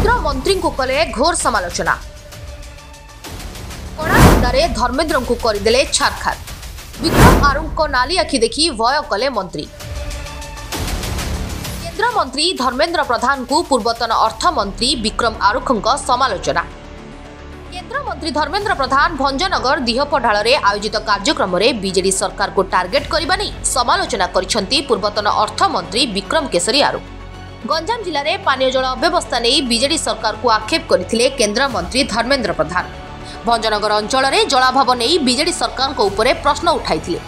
केंद्र मंत्री को कले घोर समालोचना। कड़ाखंडारे धर्मेंद्र को करदेले छारखार। विक्रम आरुख नाली आखि देखि भय कले मंत्री। केंद्र मंत्री धर्मेंद्र प्रधान को पूर्वतन अर्थमंत्री विक्रम आरुख समालोचना। केंद्र मंत्री धर्मेंद्र प्रधान भंजनगर दीहपढ़ाल आयोजित कार्यक्रम में बीजेडी सरकार को टार्गेट करने नहीं समालोचना करिसेंती पूर्वतन अर्थमंत्री विक्रम केसरी आरुख। गंजाम जिले में पानीय जल अव्यवस्था नहीं बीजेडी सरकार को आक्षेप करथिले केंद्र मंत्री धर्मेंद्र प्रधान। भंजनगर अंचल में जलाभाव नहीं बीजेडी सरकार को ऊपर प्रश्न उठाइथिले।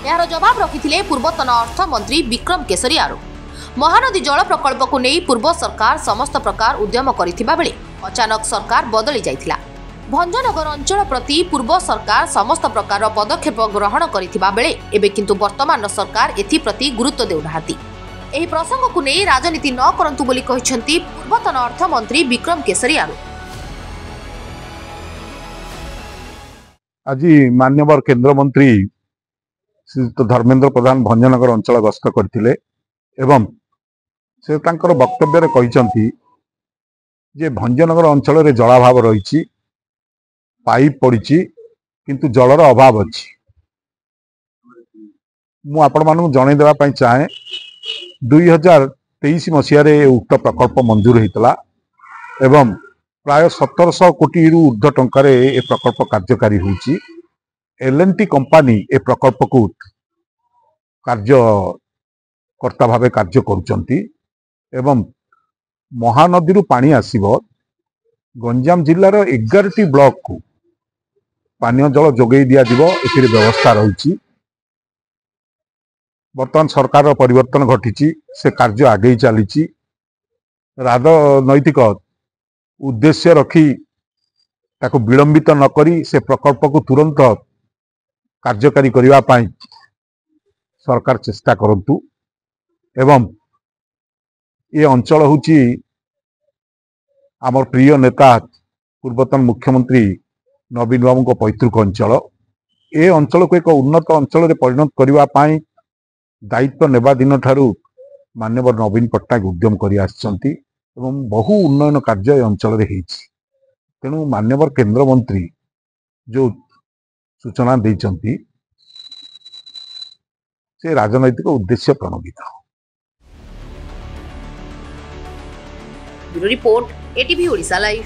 यार जवाब रखिथिले पूर्वतन अर्थमंत्री विक्रम केसरी आरुख। महानदी जल प्रकल्प को नहीं पूर्व सरकार समस्त प्रकार उद्यम करिथिबा बेले अचानक सरकार बदली जाइथिला। भंजनगर अंचल प्रति पूर्व सरकार समस्त प्रकार पदक्षेप ग्रहण करिथिबा बेले एबे किंतु वर्तमान सरकार एथि प्रति गुरुत्व देउनाहाती। एही प्रसंग को नहीं राजनीति न करंतु बोली कहिसेंती पूर्वतन अर्थमंत्री विक्रम केसरी आरुख। आज मान्यवर केंद्र मंत्री श्रीयुत धर्मेंद्र प्रधान भंजनगर अंचल गस्त करथिले एवं से तांकर वक्तव्य रे कहिसेंती जे भंजनगर अंचल रे जलाभाव रहिछि, पाइप पड़िछि किंतु जलर अभाव अछि। मु आपण मानू जणै देबा पई चाहे 2023 मसीह उक्त प्रकल्प मंजूर होता एवं प्राय 1700 कोटी रु ऊर्ध्व टंकार ए प्रकल्प कार्यकारी होछि। एल&टी कंपनी ए प्रकल्प को कार्यकर्ता भावे कार्य करुचंती एवं महानदी पानी आसीबो। गंजाम जिलार 11टी ब्लॉक को पानीय जल जोगई दिया दिबो एथिरे व्यवस्था रही। वर्तमान सरकार परिवर्तन घटी से कार्य आगे चली। राजनैतिक उद्देश्य रखी ताको विलंबित न करी से प्रकल्प को तुरंत कार्यकारी करिवा पाई सरकार चेष्टा करंतु एवं ये अंचल होची आमर प्रिय नेता पूर्वतन मुख्यमंत्री नवीन बाबू को पैतृक अंचल। ए अंचल को एक उन्नत अंचल रे परिणत करिवा पाई दायित्व नेबा दिन ठारू मान्यवर नवीन पट्टनायक उद्यम करि आछंती एवं बहु उन्नयन कार्य अंचल रे हेछि। तेणु मान्यवर केंद्र मंत्री जो सूचना देइचंती से राजनैतिक उद्देश्य प्रणोदित। Bureau report ATV Odisha live.